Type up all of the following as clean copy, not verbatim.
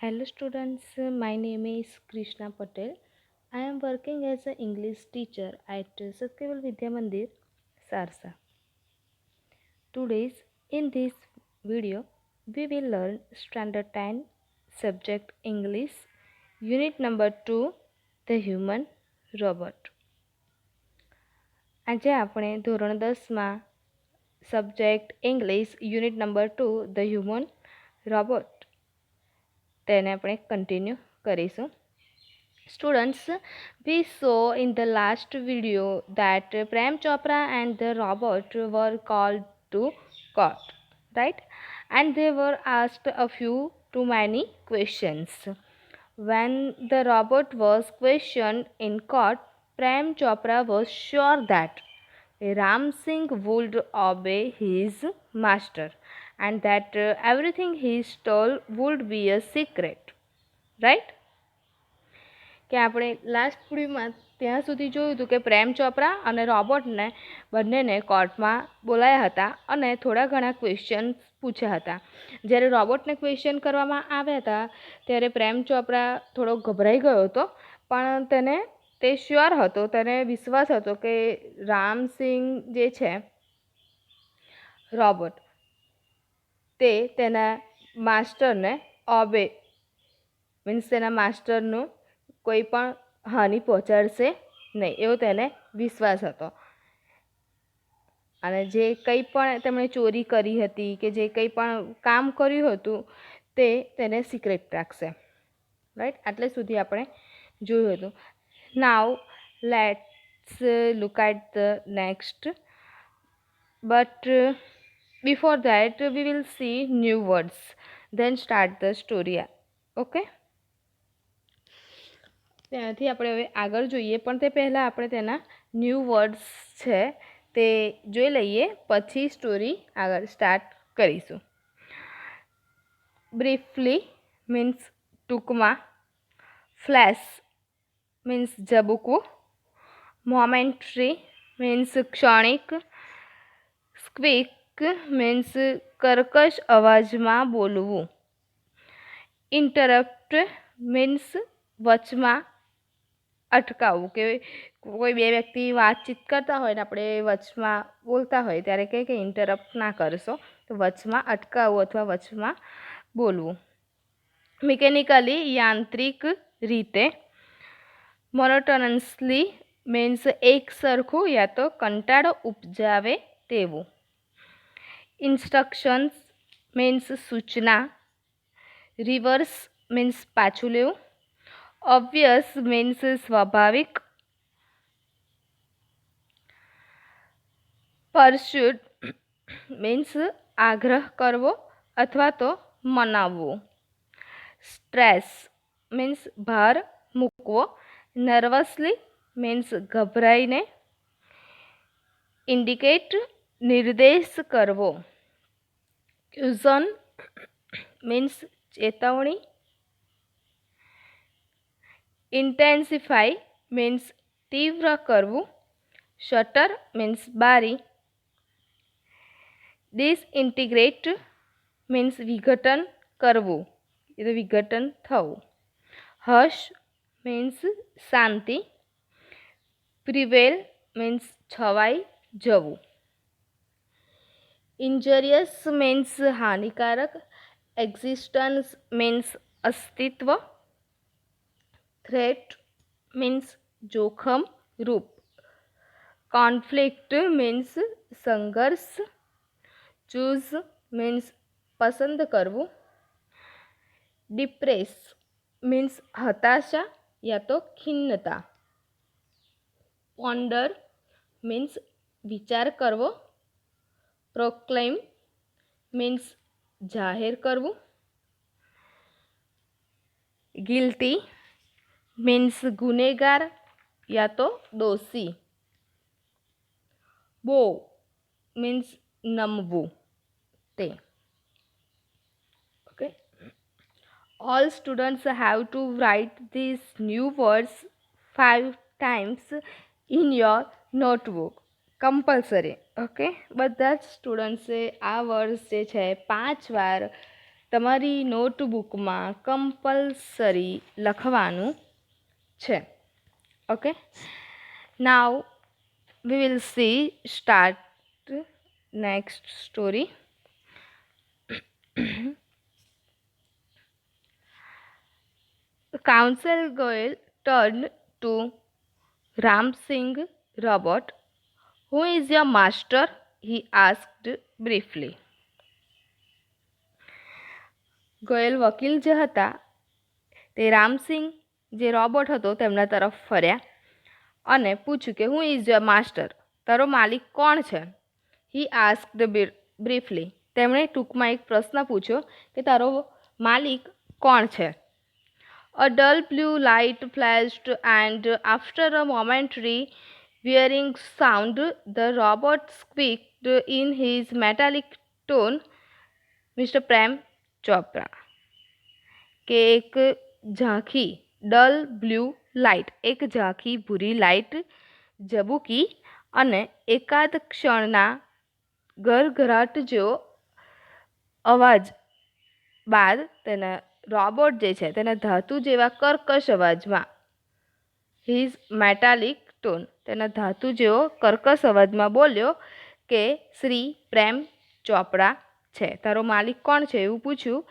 Hello students, my name is Krishna Patel. I am working as an English teacher at Satkaval Vidya Mandir, Sarsa. Today's in this video, we will learn Standard 10 Subject English, Unit number 2, The Human Robot. આજે આપણે ધોરણ 10માં subject English unit number 2 the human robot તેને આપણે continue કરીશું. Students, we saw in the last video that Prem Chopra and the robot were called to court, right? And they were asked a few too many questions. When the robot was questioned in court, Prem Chopra was sure that Ram Singh would obey his master and that everything he stole would be a secret, right? કે આપણે last વિડીયોમાં ત્યાં સુધી જોયું હતું કે પ્રેમ ચોપરા અને રોબોટને બંનેને કોર્ટમાં બોલાયા હતા અને થોડા ઘણા ક્વેશ્ચન્સ પૂછ્યા હતા. જ્યારે રોબોટને ક્વેશ્ચન કરવામાં આવ્યા હતા ત્યારે પ્રેમ ચોપરા થોડો ગભરાઈ ગયો હતો, પણ તે શ્યોર હતો, તેને વિશ્વાસ હતો કે રામસિંહ જે છે રોબોટ તે તેના માસ્ટરને ઓબે મીન્સ તેના માસ્ટરનું કોઈ પણ હાનિ પહોંચાડશે નહીં એવો તેને વિશ્વાસ હતો. અને જે કંઈ પણ તેમણે ચોરી કરી હતી કે જે કંઈ પણ કામ કર્યું હતું તે તેને સિક્રેટ રાખશે, રાઈટ? આટલે સુધી આપણે જોયું હતું. Now let's look at the next, but before that we will see new words, then start the story. Okay, ત્યાંથી આપણે હવે આગળ જોઈએ, પણ તે પહેલાં આપણે તેના ન્યૂ વર્ડ્સ છે તે જોઈ લઈએ, પછી સ્ટોરી આગળ સ્ટાર્ટ કરીશું. બ્રીફલી મીન્સ ટૂંકમાં, ફ્લેશ મીન્સ ઝબૂકવું, મોમેન્ટરી મીન્સ ક્ષણિક, સ્ક્વીક મીન્સ કર્કશ અવાજમાં બોલવું, ઇન્ટરપ્ટ મીન્સ વચમાં અટકાવવું, કે કોઈ બે વ્યક્તિ વાતચીત કરતા હોય ને આપણે વચમાં બોલતા હોય ત્યારે કહે કે ઇન્ટરપ્ટ ના કરશો, તો વચમાં અટકાવવું અથવા વચમાં બોલવું. મિકેનિકલી યાંત્રિક રીતે, મોનોટોનસલી મીન્સ એક સરખું યા તો કંટાળો ઉપજાવે તેવું, ઇન્સ્ટ્રક્શન્સ મીન્સ સૂચના, રિવર્સ મીન્સ પાછું લેવું, ઓબ્વિયસ મીન્સ સ્વાભાવિક, પરસ્યુટ મીન્સ આગ્રહ કરવો અથવા તો મનાવવો, સ્ટ્રેસ મીન્સ ભાર મૂકવો, નર્વસલી મીન્સ ગભરાઈને, ઇન્ડિકેટ નિર્દેશ કરવો, ક્યુઝન મીન્સ ચેતવણી, ઇન્ટેન્સિફાઈ મીન્સ તીવ્ર કરવું, શટર મીન્સ બારી, ડિસઇન્ટિગ્રેટ મીન્સ વિઘટન કરવું, એટલે વિઘટન થવું, હશ મીન્સ શાંતિ, પ્રિવેલ મીન્સ છવાઈ જવું, ઇન્જરિયસ મીન્સ હાનિકારક, એક્ઝિસ્ટન્સ મીન્સ અસ્તિત્વ, થ્રેટ મીન્સ જોખમ રૂપ, કોન્ફ્લિક્ટ મીન્સ સંઘર્ષ, ચૂઝ મીન્સ પસંદ કરવું, ડિપ્રેસ મીન્સ હતાશા યા તો ખિન્નતા, પોન્ડર મીન્સ વિચાર કરવો, પ્રોક્લેમ મીન્સ જાહેર કરવું, ગિલ્ટી મીન્સ ગુનેગાર યા તો દોષી, બો મીન્સ નમવું તે. Okay, all students have to write these new words 5 times in your notebook, compulsory. Okay, બધા જ સ્ટુડન્ટ્સે આ વર્ડ્સ જે છે 5 વાર તમારી નોટબુકમાં કમ્પલસરી લખવાનું છે. Okay, now we will see start next story. Counsel Goyal turned to Ram Singh Robert. Who is your master? He asked briefly. Goyal વકીલ જે હતા તે રામસિંહ જે રોબોટ હતો તેમના તરફ ફર્યા અને પૂછ્યું કે હું ઇઝ યોર માસ્ટર, તારો માલિક કોણ છે? હી આસ્ક્ડ બ્રીફલી, તેમણે ટૂંકમાં એક પ્રશ્ન પૂછ્યો કે તારો માલિક કોણ છે? A dull blue light flashed, and after a momentary whirring sound, the robot squeaked in his metallic tone, Mr. Prem Chopra. કે એક ઝાંખી ડલ બ્લુ લાઇટ, એક ઝાંખી ભૂરી લાઇટ ઝબૂકી અને એકાદ ક્ષણના ગરગરાટ જેવો અવાજ બાદ તેના રોબોટ જે છે તેના ધાતુ જેવા કર્કશ અવાજમાં, હિઝ મેટાલિક ટોન, તેના ધાતુ જેવો કર્કશ અવાજમાં બોલ્યો કે શ્રી પ્રેમ ચોપડા છે. તારો માલિક કોણ છે એવું પૂછ્યું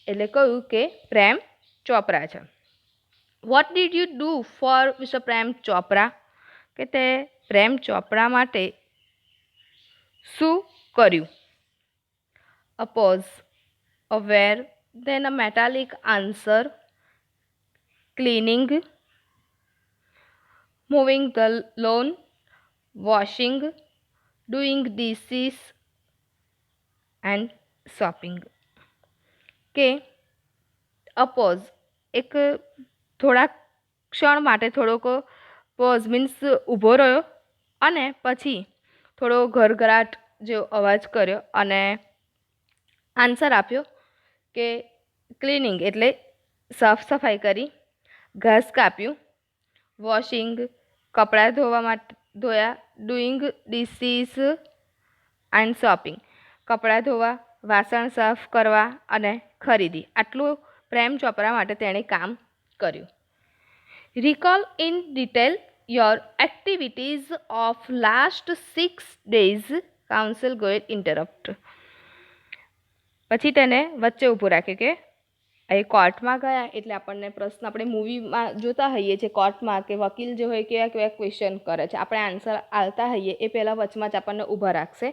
એટલે કહ્યું કે પ્રેમ ચોપરા છે. What did you do for mister Prem Chopra? કે તે પ્રેમ ચોપરા માટે શું કર્યું? A pause, a where, then a metallic answer, cleaning, moving the lawn, washing, doing dishes and shopping. કે અપોઝ, એક થોડા ક્ષણ માટે થોડોક પોઝ મીન્સ ઊભો રહ્યો અને પછી થોડો ઘરઘરાટ જેવો અવાજ કર્યો અને આન્સર આપ્યો કે ક્લિનિંગ એટલે સાફ સફાઈ કરી, ઘાસ કાપ્યું, વોશિંગ કપડાં ધોયા, ડુઈંગ ડિશિસ એન્ડ શોપિંગ કપડાં ધોવા, વાસણ સાફ કરવા અને ખરીદી, આટલું પ્રેમ ચોપરા માટે તેણે કામ કર્યું. Recall in detail your activities of last 6 days, council Goyal interrupt. પછી તેને વચ્ચે ઊભું રાખ્યું કે એ કોર્ટમાં ગયા એટલે આપણને પ્રશ્ન, આપણે મૂવીમાં જોતા હોઈએ છીએ કોર્ટમાં કે વકીલ જે હોય કેવા કેવા ક્વેશ્ચન કરે છે, આપણે આન્સર આવતા હોઈએ એ પહેલાં વચમાં જ આપણને ઊભા રાખશે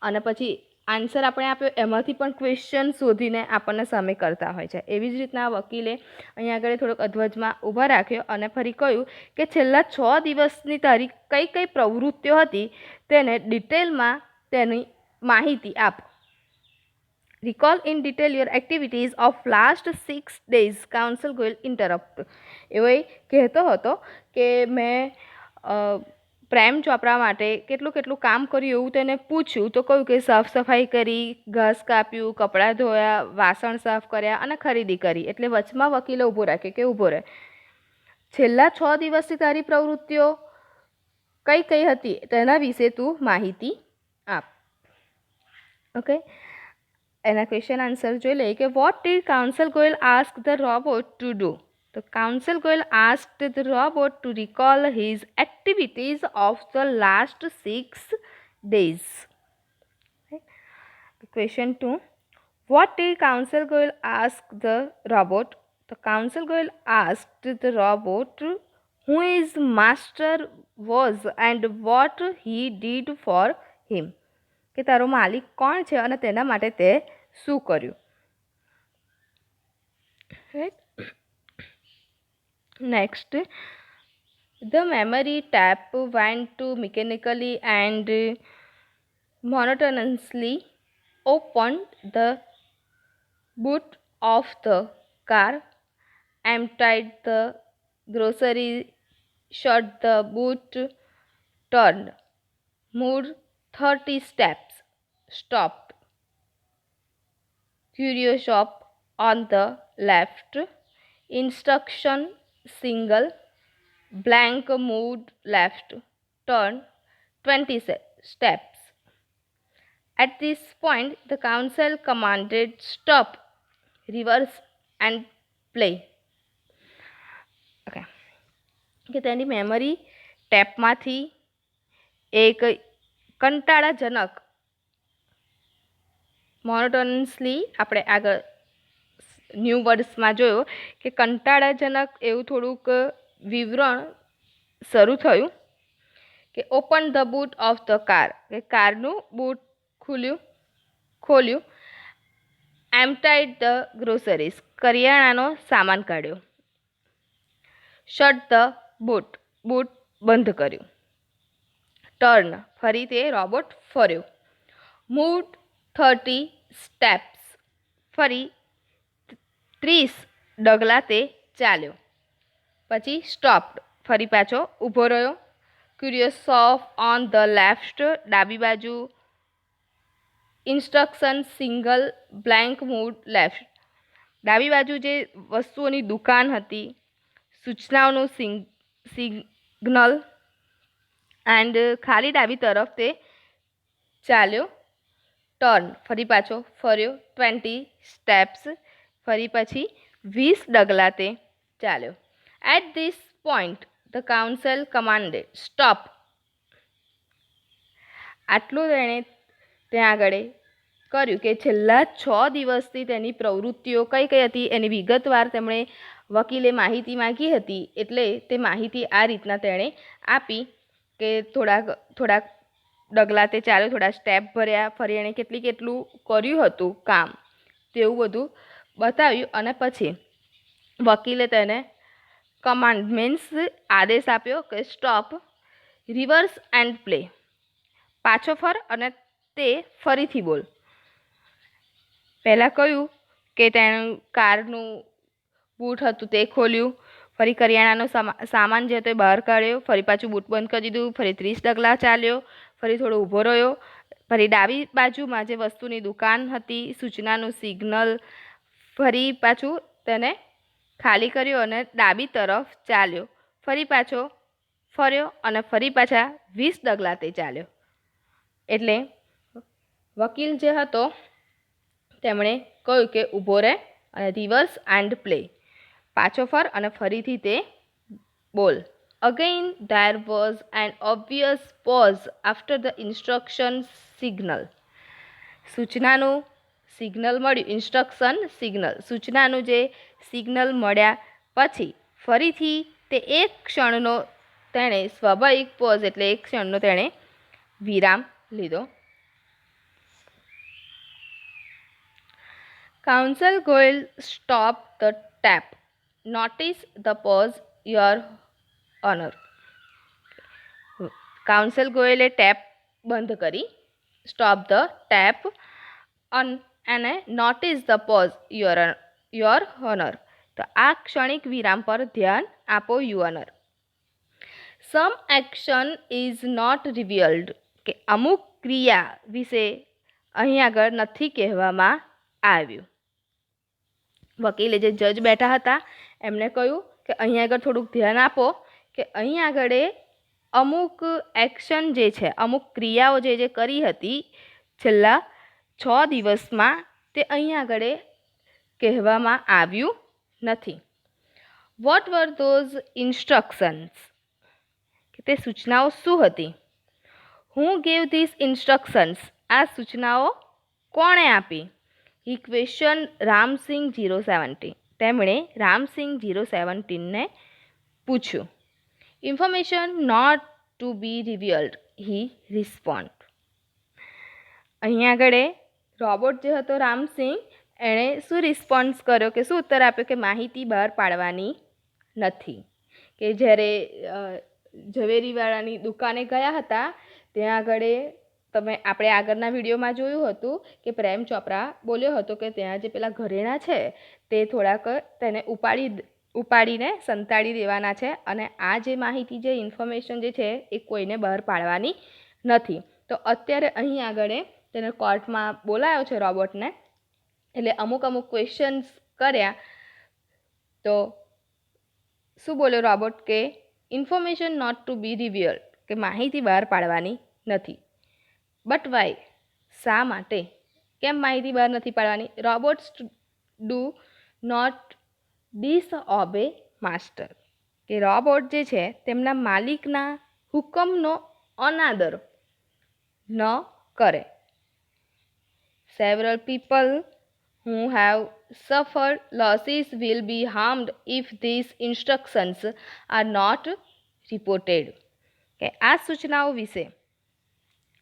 અને પછી આન્સર આપણે આપ્યો એમાંથી પણ ક્વેશ્ચન શોધીને આપણને સામે કરતા હોય છે. એવી જ રીતના વકીલે અહીંયા આગળ થોડોક અધવચમાં ઊભા રાખ્યો અને ફરી કહ્યું કે છેલ્લા 6 દિવસની તારી કઈ કઈ પ્રવૃત્તિઓ હતી તેને ડિટેલમાં તેની માહિતી આપ. Recall in detail your activities of last 6 days, council Goyal interrupt. એવો એ કહેતો હતો કે મેં પ્રેમ ચોપરા માટે કેટલું કેટલું કામ કર્યું એવું તેને પૂછ્યું તો કહ્યું કે સાફ સફાઈ કરી, ઘાસ કાપ્યું, કપડાં ધોયા, વાસણ સાફ કર્યા અને ખરીદી કરી. એટલે વચમાં વકીલે ઊભો રાખ્યો કે ઊભો રહે, છેલ્લા 6 દિવસથી તારી પ્રવૃત્તિઓ કઈ કઈ હતી તેના વિશે તું માહિતી આપ. ઓકે, એના ક્વેશ્ચન આન્સર જોઈ લઈએ કે what did counsel Goyal ask the robot to do? તો counsel Goyal asked the robot to recall his activities of the last 6 days. Question 2. What did Counsel Goyal ask the robot? The Counsel Goyal asked the robot who his master was and what he did for him. કે તારો માલિક કોણ છે અને તેના માટે તે શું કર્યું? Right? Next, the memory tap went mechanically and monotonously opened the boot of the car, emptied the grocery, shut the boot, turned, moved 30 steps, stopped. Curio shop on the left, instruction single, blank moved left, turn 20 steps. At this point, the counsel commanded stop. Rivers and play. Okay, કે તેની memory ટેપમાંથી એક કંટાળાજનક મોનોટોનસલી આપણે આગળ new વર્ડ્સમાં જોયો કે કંટાળાજનક એવું થોડુંક વિવરણ શરૂ થયું કે open the boot of the car, કે કારનું બૂટ ખોલ્યું. એમ્પ્ટાઈડ ધ ગ્રોસરીઝ, કરિયાણાનો સામાન કાઢ્યો. શટ ધ બૂટ, બૂટ બંધ કર્યું. ટર્ન, ફરી તે રોબોટ ફર્યો. મૂવ 30 સ્ટેપ્સ, ફરી 30 ડગલા તે ચાલ્યો. પછી સ્ટોપ્ડ, ફરી પાછો ઊભો રહ્યો. Curious of on the left, ડાબી બાજુ. Instruction single blank mood left, ડાબી બાજુ જે વસ્તુઓની દુકાન હતી, સૂચનાઓનું સિગ્નલ એન્ડ ખાલી ડાબી તરફ તે ચાલ્યો. ટર્ન, ફરી પાછો ફર્યો. 20 સ્ટેપ્સ, ફરી પછી 20 ડગલા તે ચાલ્યો. At this point the council commanded stop. આટલું તેણે ત્યાં આગળ કર્યું કે છેલ્લા 6 દિવસથી તેની પ્રવૃત્તિઓ કઈ કઈ હતી એની વિગતવાર તેમણે વકીલે માહિતી માંગી હતી. એટલે તે માહિતી આ રીતના તેણે આપી કે થોડાક ડગલા તે ચાલ્યો, થોડા સ્ટેપ ભર્યા, ફરી એણે કેટલું કર્યું હતું કામ, તેવું બધું બતાવ્યું. અને પછી વકીલે તેને કમાન્ડ મીન્સ આદેશ આપ્યો કે સ્ટોપ, રિવર્સ એન્ડ પ્લે, પાછો ફર અને તે ફરીથી બોલ. પહેલાં કહ્યું કે તેનું કારનું બૂટ હતું તે ખોલ્યું, ફરી કરિયાણાનો સામાન જે હતો એ બહાર કાઢ્યો, ફરી પાછું બૂટ બંધ કરી દીધું, ફરી 30 ડગલા ચાલ્યો, ફરી થોડો ઊભો રહ્યો, ફરી ડાબી બાજુમાં જે વસ્તુની દુકાન હતી, સૂચનાનું સિગ્નલ, ફરી પાછું તેને ખાલી કર્યો અને ડાબી તરફ ચાલ્યો, ફરી પાછો ફર્યો અને ફરી પાછા 20 ડગલા તે ચાલ્યો. એટલે વકીલ જે હતો તેમણે કહ્યું કે ઊભો રહે અને રિવર્સ એન્ડ પ્લે, પાછો ફર અને ફરીથી તે બોલ. Again there was an obvious pause after the instruction signal. સૂચનાનું સિગ્નલ મળ્યું, ઇન્સ્ટ્રક્શન સિગ્નલ, સૂચનાનું જે સિગ્નલ મળ્યા પછી ફરીથી તે એક ક્ષણનો તેણે સ્વાભાવિક પોઝ એટલે એક ક્ષણનો તેણે વિરામ લીધો. Counsel Goyal stop the tape, notice the pause your honour. Counsel ગોયલે ટેપ બંધ કરી, સ્ટોપ ધ ટેપ અને notice the pause your honour, તો આ ક્ષણિક વિરામ પર ધ્યાન આપો you honour. Some action is not revealed, કે અમુક ક્રિયા વિશે અહીં આગળ નથી કહેવામાં આવ્યું. વકીલે જે જજ બેઠા હતા એમણે કહ્યું કે અહીં આગળ થોડુંક ધ્યાન આપો કે અહીં આગળ અમુક એક્શન જે છે, અમુક ક્રિયાઓ જે કરી હતી છેલ્લા 6 દિવસમાં તે અહીં આગળ કહેવામાં આવ્યું નથી. વોટ વર ધોઝ ઇન્સ્ટ્રક્શન્સ, કે તે સૂચનાઓ શું હતી. હું ગેવ ધીસ ઇન્સ્ટ્રક્શન્સ, આ સૂચનાઓ કોણે આપી. હી ક્વેશ્ચન રામસિંગ 017, તેમણે રામસિંગ 017ને પૂછ્યું. Information not to be revealed, he respond. અહીં આગળ રોબોટ જે હતો રામસિંગ, એણે શું રિસ્પોન્સ કર્યો, કે શું ઉત્તર આપ્યો કે માહિતી બહાર પાડવાની નથી. કે જ્યારે ઝવેરીવાળાની દુકાને ગયા હતા ત્યાં આગળ આપણે આગળના વિડીયોમાં જોયું હતું કે પ્રેમ ચોપરા બોલ્યો હતો કે ત્યાં જે પેલા ઘરેણાં છે તે થોડાક તેને ઉપાડીને સંતાડી દેવાના છે અને આ જે માહિતી, જે ઇન્ફોર્મેશન જે છે એ કોઈને બહાર પાડવાની નથી. તો અત્યારે અહીં આગળ તેને કોર્ટમાં બોલાયો છે રોબોટને, એટલે અમુક ક્વેશ્ચન્સ કર્યા. તો શું બોલ્યો રોબોટ કે information not to be revealed, કે માહિતી બહાર પાડવાની નથી. બટ વાય, શા માટે, કેમ માહિતી બહાર નથી પાડવાની. રોબોટ ડુ નોટ ડિસઓબે માસ્ટર, કે રોબોટ જે છે તેમના માલિકના હુકમનો અનાદર ન કરે. Several people who have suffered losses will be harmed if these instructions are not reported. કે આ સૂચનાઓ વિશે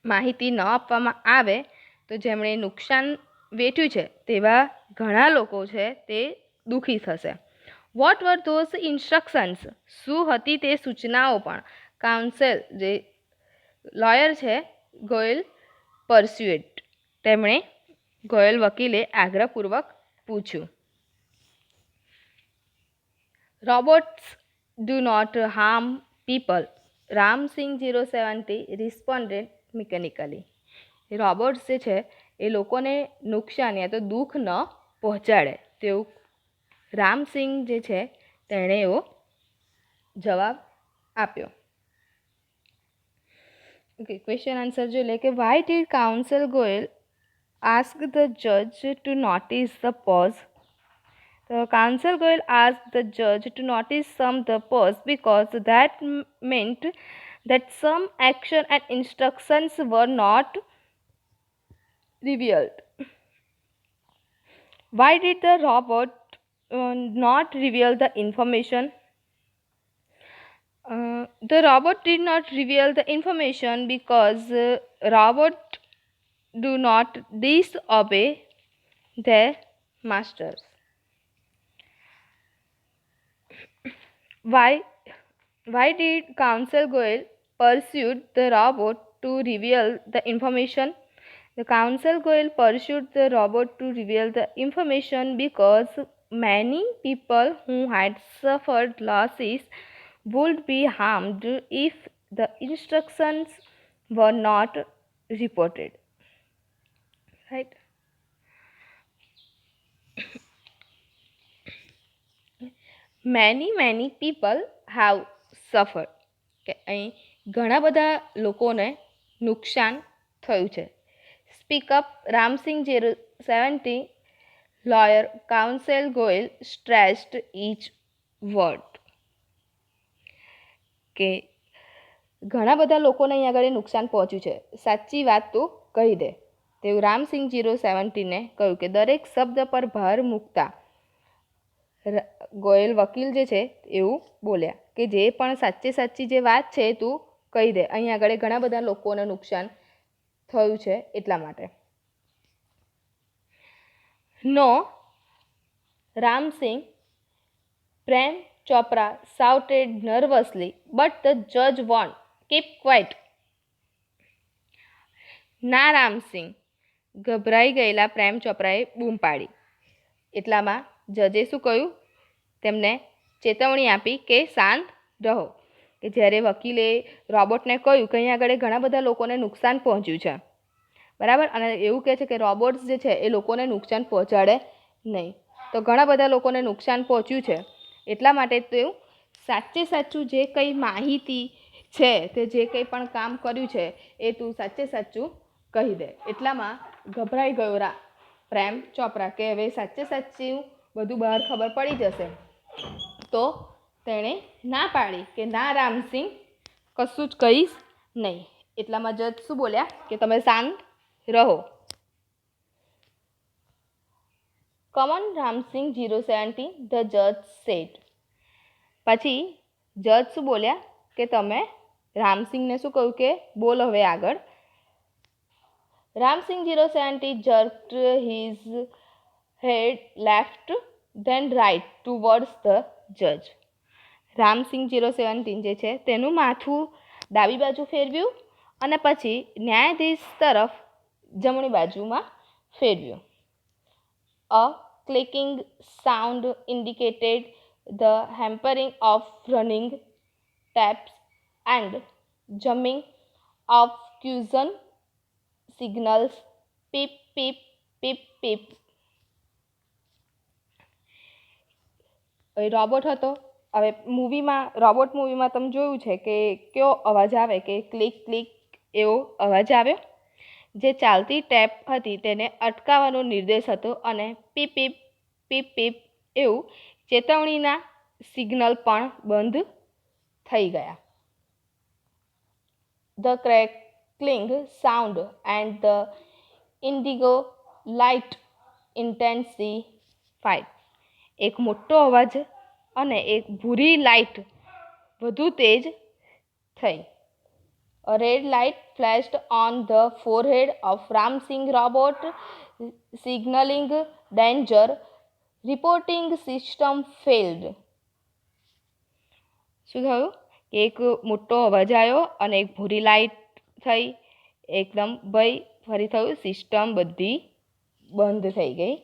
માહિતી ન આપવામાં આવે તો જેમણે નુકસાન વેઠ્યું છે તેવા ઘણા લોકો છે તે દુઃખી થશે. વોટ વર ધોઝ ઇન્સ્ટ્રક્શન્સ, શું હતી તે સૂચનાઓ પણ કાઉન્સિલ જે લોયર છે ગોયલ પરસ્યુએટ, તેમણે ગોયલ વકીલે આગ્રહપૂર્વક પૂછ્યું. Robots do not harm people, Ramsingh 070 responded mechanically. Robots જે છે એ લોકોને નુકસાન યા તો દુઃખ ન પહોંચાડે તેવું રામસિંગ જે છે તેણે એવો જવાબ આપ્યો. ઓકે, ક્વેશ્ચન આન્સર જોઈ લે કે why did counsel Goyal ask the judge to notice the pause. The counsel Goyal asked the judge to notice the pause because that meant that some action and instructions were not revealed. Why did the robot not reveal the information? The robot did not reveal the information because robot do not disobey their masters. Why did Counsel Goyal pursued the robot to reveal the information? The Counsel Goyal pursued the robot to reveal the information because many people who had suffered losses would be harmed if the instructions were not reported. Right? many people have suffered, કે અહીં ઘણા બધા લોકોને નુકસાન થયું છે. Speak up Ramsingh 070 lawyer counsel Goyal stressed each word. કે ઘણા બધા લોકોને અહીં આગળ નુકસાન પહોંચ્યું છે, સાચી વાત તો કહી દે તેવું રામસિંગ 070ને કહ્યું. કે દરેક શબ્દ પર ભાર મૂકતા ગોયલ વકીલ જે છે એવું બોલ્યા કે જે પણ સાચી જે વાત છે તું કહી દે, અહીં આગળ ઘણા બધા લોકોને નુકસાન થયું છે એટલા માટે. નો Ram Singh Prem Chopra shouted nervously, but the judge warned, keep quiet. ના રામસિંગ, ગભરાઈ ગયેલા પ્રેમ ચોપરાએ બૂમ પાડી. એટલામાં જજે શું કહ્યું, તેમને ચેતવણી આપી કે શાંત રહો. કે જ્યારે વકીલે રોબોટને કહ્યું કે અહીં આગળ ઘણા બધા લોકોને નુકસાન પહોંચ્યું છે, બરાબર, અને એવું કહે છે કે રોબોટ્સ જે છે એ લોકોને નુકસાન પહોંચાડે નહીં, તો ઘણા બધા લોકોને નુકસાન પહોંચ્યું છે એટલા માટે તેવું સાચું જે કંઈ માહિતી છે તે જે કંઈ પણ કામ કર્યું છે એ તું સાચું કહી દે. એટલામાં ગભરાઈ ગયો પ્રેમ ચોપરા કે હવે સાચું બધું બહાર ખબર પડી જશે, તો તેણે ના પાડી કે ના રામસિંગ કશું જ કહીશ નહીં. એટલામાં જજ શું બોલ્યા કે તમે શાંત રહો. કમ ઓન રામસિંગ 070 ધ જજ સેડ. પછી જજ શું બોલ્યા કે તમે રામસિંગને શું કહ્યું કે બોલ હવે આગળ. Ram Singh 070 jerked his head left then right towards the judge. Ram Singh 070 જે છે તેનું માથું ડાબી બાજુ ફેરવ્યું અને પછી ન્યાયાધીશ તરફ જમણી બાજુમાં ફેરવ્યું. A clicking sound indicated the hampering of running taps and jumping of caution signals. Pip pip pip pip. Robot હતો. હવે રોબોટ મૂવીમાં તમે જોયું છે કે કયો અવાજ આવે કે ક્લિક ક્લિક એવો અવાજ આવ્યો. જે ચાલતી ટેપ હતી તેને અટકાવવાનો નિર્દેશ હતો અને પીપ પીપ પીપ પીપ એવું ચેતવણીના સિગ્નલ પણ બંધ થઈ ગયા. The crackling sound and the indigo light intensified. એક મોટો અવાજ અને એક ભૂરી લાઇટ વધુ તેજ થઈ. A red light flashed on the forehead of Ram Singh robot, signaling danger. Reporting system failed. શું થયું કે એક મોટો અવાજ આવ્યો અને એક ભૂરી લાઇટ થઈ, એકદમ ભય ફરી થયું, સિસ્ટમ બધી બંધ થઈ ગઈ.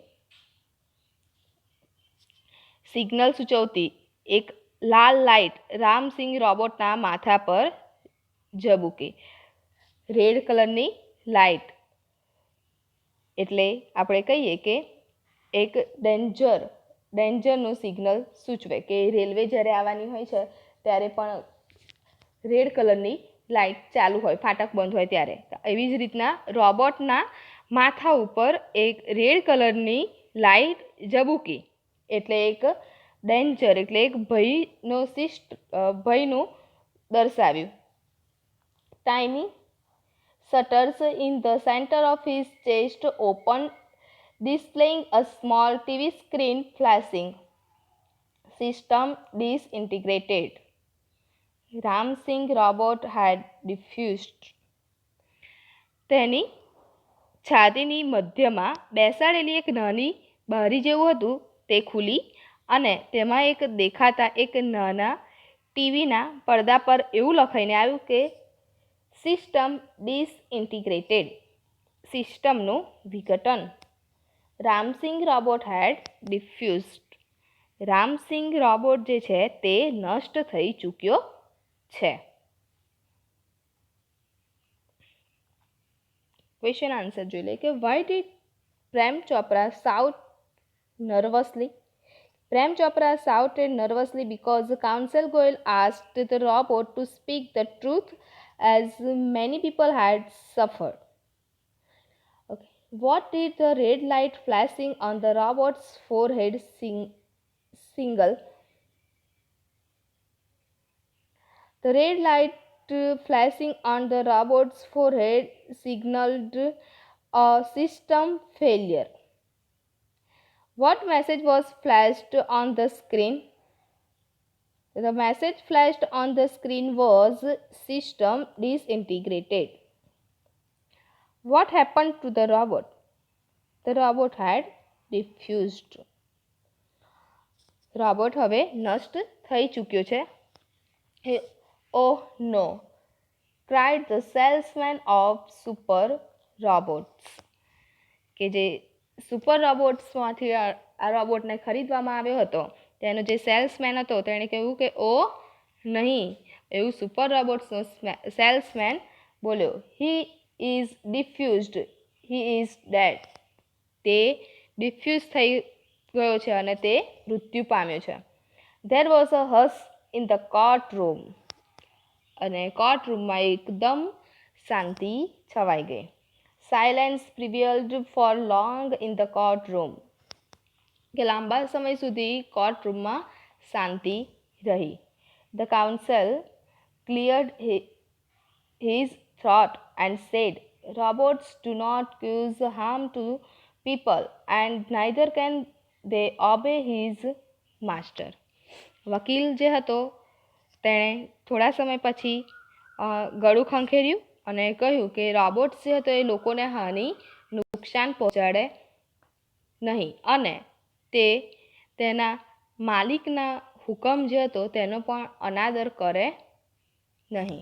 સિગ્નલ સૂચવતી એક લાલ લાઇટ રામસિંહ રોબોટના માથા પર ઝબૂકી. રેડ કલરની લાઇટ એટલે આપણે કહીએ કે એક ડેન્જરનું સિગ્નલ સૂચવે કે રેલવે જ્યારે આવવાની હોય છે ત્યારે પણ રેડ કલરની લાઇટ ચાલુ હોય, ફાટક બંધ હોય ત્યારે. એવી જ રીતના રોબોટના માથા ઉપર એક રેડ કલરની લાઇટ ઝબૂકી એટલે એક ડેન્જર એટલે એક ભયનું દર્શાવ્યું. Tiny shutters in the center of his chest opened, displaying a small TV screen flashing. System disintegrated. Ram Singh robot had diffused. તેની છાતીની મધ્યમાં બેસાડેલી એક નાની બારી જેવું હતું તે ખુલી અને તેમાં એક દેખાતા એક નાના ટીવીના પડદા પર એવું લખાઈને આવ્યું કે સિસ્ટમ ડિસઇન્ટિગ્રેટેડ, સિસ્ટમનું વિઘટન. રામસિંગ રોબોટ હેડ ડિફ્યુઝડ. રામસિંગ રોબોટ જે છે તે નષ્ટ થઈ ચૂક્યો છે. ક્વેશ્ચન આન્સર જોઈ લે કે why did Prem Chopra shout nervously. Prem Chopra shouted nervously because Counsel Goyal asked the robot to speak the truth as many people had suffered. Okay. What did the red light flashing on the robot's forehead signal? The red light flashing on the robot's forehead signaled a system failure. What message was flashed on the screen? The message flashed on the screen was system disintegrated. What happened to the robot? The robot had diffused. Robot હવે નષ્ટ થઈ ચૂક્યો છે. Oh no, cried the salesman of super robots. કે જે super રોબોટ્સમાંથી આ રોબોટને ખરીદવામાં આવ્યો હતો તેનો જે સેલ્સમેન હતો તેણે કહ્યું કે ઓ નહીં, એવું સુપર રોબોટ્સનો સેલ્સમેન બોલ્યો. He is diffused, he is dead. તે ડિફ્યુઝ થઈ ગયો છે અને તે મૃત્યુ પામ્યો છે. ધેર વોઝ અ હસ ઇન ધ કોર્ટ રૂમ. અને કોર્ટ રૂમમાં એકદમ શાંતિ છવાઈ ગઈ. Silence prevailed for long in the courtroom. કે લાંબા સમય સુધી કોર્ટ રૂમમાં શાંતિ રહી. The counsel cleared his throat and said, robots do not cause harm to people and neither can they obey his master. વકીલ જે હતો તેણે થોડા સમય પછી ગળું ખંખેર્યું અને કહ્યું કે રોબોટ્સ જે હતો એ લોકોને નુકસાન પહોંચાડે નહીં અને તે તેના માલિકના હુકમ જે હતો તેનો પણ અનાદર કરે નહીં.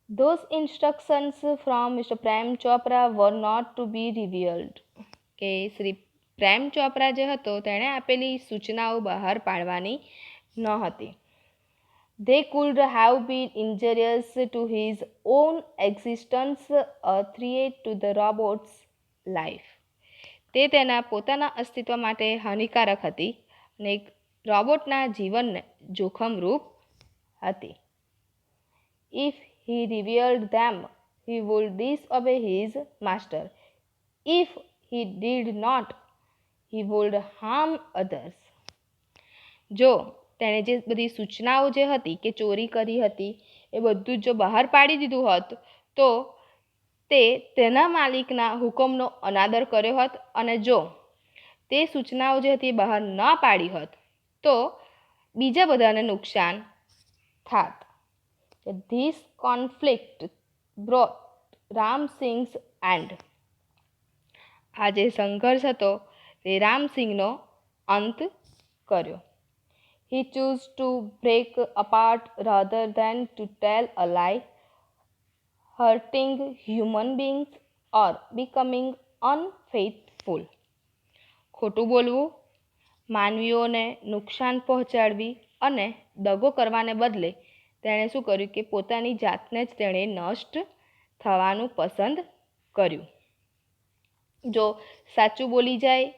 Those instructions from Mr. Prem Chopra were not to be revealed. કે શ્રી પ્રેમ ચોપરા જે હતો તેણે આપેલી સૂચનાઓ બહાર પાડવાની ન હતી. They could have been injurious to his own existence, a threat to the robot's life. તે તેના પોતાના અસ્તિત્વ માટે હાનિકારક હતી અને રોબોટના જીવનને જોખમરૂપ હતી. If he revealed them, he would disobey his master. If he did not, he would harm others. જો તેણે જે બધી સૂચનાઓ જે હતી કે ચોરી કરી હતી એ બધું જ જો બહાર પાડી દીધું હોત તો તે તેના માલિકના હુકમનો અનાદર કર્યો હોત, અને જો તે સૂચનાઓ જે હતી બહાર ન પાડી હોત તો બીજા બધાને નુકસાન થાત. This conflict brought Ramsingh's end. આ જે સંઘર્ષ હતો તે રામસિંગનો અંત કર્યો. He chose to break apart rather than to tell a lie, hurting human beings or becoming unfaithful. ખોટું બોલવું, માનવીઓને નુકસાન પહોંચાડવી અને દગો કરવાને બદલે તેણે શું કર્યું કે પોતાની જાતને જ તેણે નષ્ટ થવાનું પસંદ કર્યું. જો સાચું બોલી જાય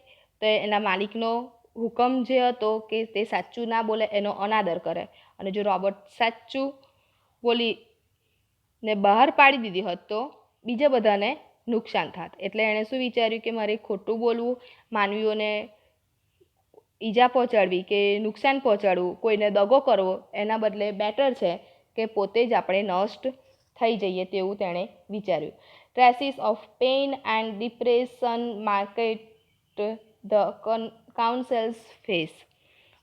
તો એના માલિકનો હુકમ જે હતો કે તે સાચું ના બોલે એનો અનાદર કરે, અને જો રોબોટ સાચું બોલીને બહાર પાડી દીધી હોત તો બીજા બધાને નુકસાન થાત. એટલે એણે શું વિચાર્યું કે મારે ખોટું બોલવું, માનવીઓને ઈજા પહોંચાડવી કે નુકસાન પહોંચાડવું, કોઈને દગો કરવો એના બદલે બેટર છે કે પોતે જ આપણે નષ્ટ થઈ જઈએ તેવું તેણે વિચાર્યું. Traces of pain and depression marked the counsel's face.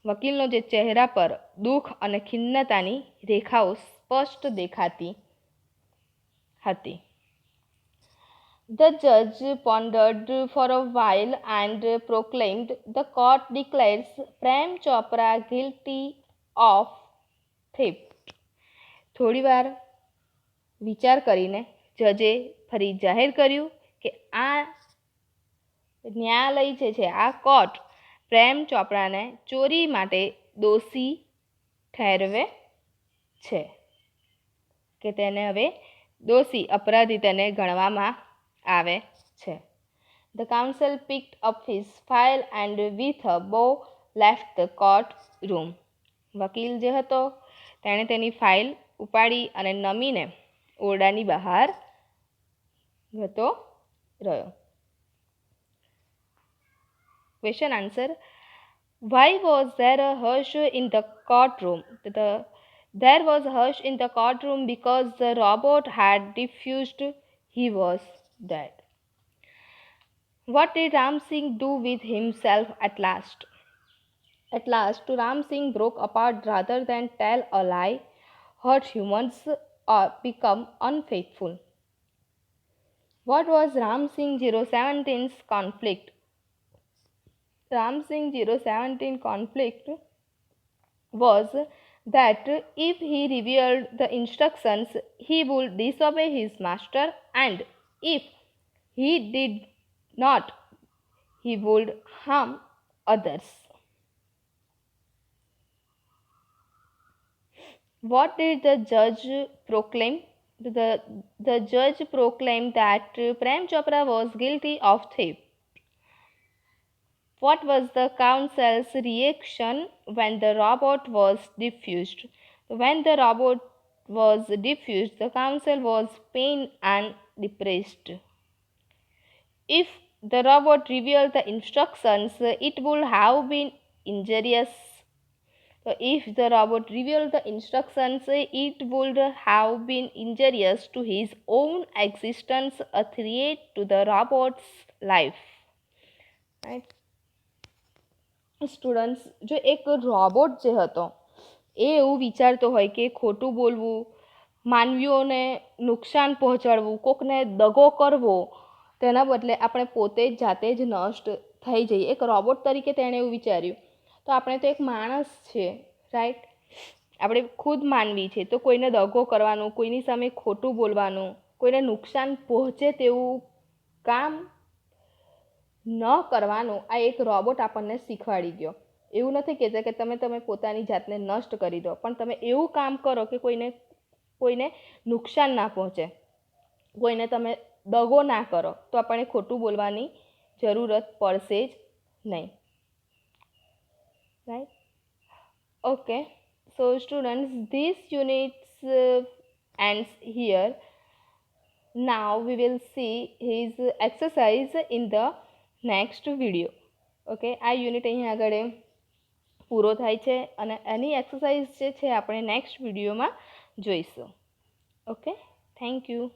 વકીલનો જે ચહેરા પર દુઃખ અને ખિન્નતાની રેખાઓ સ્પષ્ટ દેખાતી હતી. The judge pondered for a while and proclaimed, "The court declares Prem Chopra guilty of theft." થોડીવાર વિચાર કરીને જજે ફરી જાહેર કર્યું કે આ ન્યાયાલય જે છે, આ કોર્ટ પ્રેમ ચોપરાને ચોરી માટે દોષી ઠેરવે છે, કે તેને હવે દોષી અપરાધી તેને ગણવામાં આવે છે. The counsel picked up his file and with a bow left the court room. વકીલ જે હતો તેણે તેની ફાઇલ ઉપાડી અને નમીને ઓરડાની બહાર જતો રહ્યો. Question answer. Why was there a hush in the courtroom? There was a hush in the courtroom because the robot had diffused he was dead. What did Ram Singh do with himself at last? At last, Ram Singh broke apart rather than tell a lie, hurt humans, or become unfaithful. What was Ram Singh 017's conflict? Ram Singh 017 conflict was that if he revealed the instructions, he would disobey his master, and if he did not, he would harm others. What did the judge proclaim? The judge proclaimed that Prem Chopra was guilty of theft. What was the counsel's reaction when the robot was diffused? When the robot was diffused, the counsel was pained and depressed. If the robot revealed the instructions, it would have been injurious. So if the robot revealed the instructions, it would have been injurious to his own existence, a threat to the robot's life. Right? Students, જો એક robot જે હતો એ એવું વિચારતો હોય કે ખોટું બોલવું, માનવીઓને નુકસાન પહોંચાડવું, કોકને દગો કરવો, તેના બદલે આપણે પોતે જ જાતે જ નષ્ટ થઈ જઈએ. એક રોબોટ તરીકે તેણે એવું વિચાર્યું. તો આપણે તો એક માણસ છે, રાઈટ? આપણે ખુદ માનવી છે, તો કોઈને દગો કરવાનું, કોઈની સામે ખોટું બોલવાનું, કોઈને નુકસાન પહોંચે તેવું કામ ન કરવાનું આ એક રોબોટ આપણને શીખવાડી ગયો. એવું નથી કહેતા કે તમે પોતાની જાતને નષ્ટ કરી દો, પણ તમે એવું કામ કરો કે કોઈને નુકસાન ના પહોંચે, કોઈને તમે દગો ના કરો, તો આપણને ખોટું બોલવાની જરૂરત પડશે જ નહીં. Right? Okay, so students, this units ends here. Now we will see his exercise in the next video. Okay, આ યુનિટ અહીં આગળ પૂરો થાય છે અને એની એક્સરસાઇઝ જે છે આપણે નેક્સ્ટ વિડીયોમાં જોઈશું. Okay, thank you.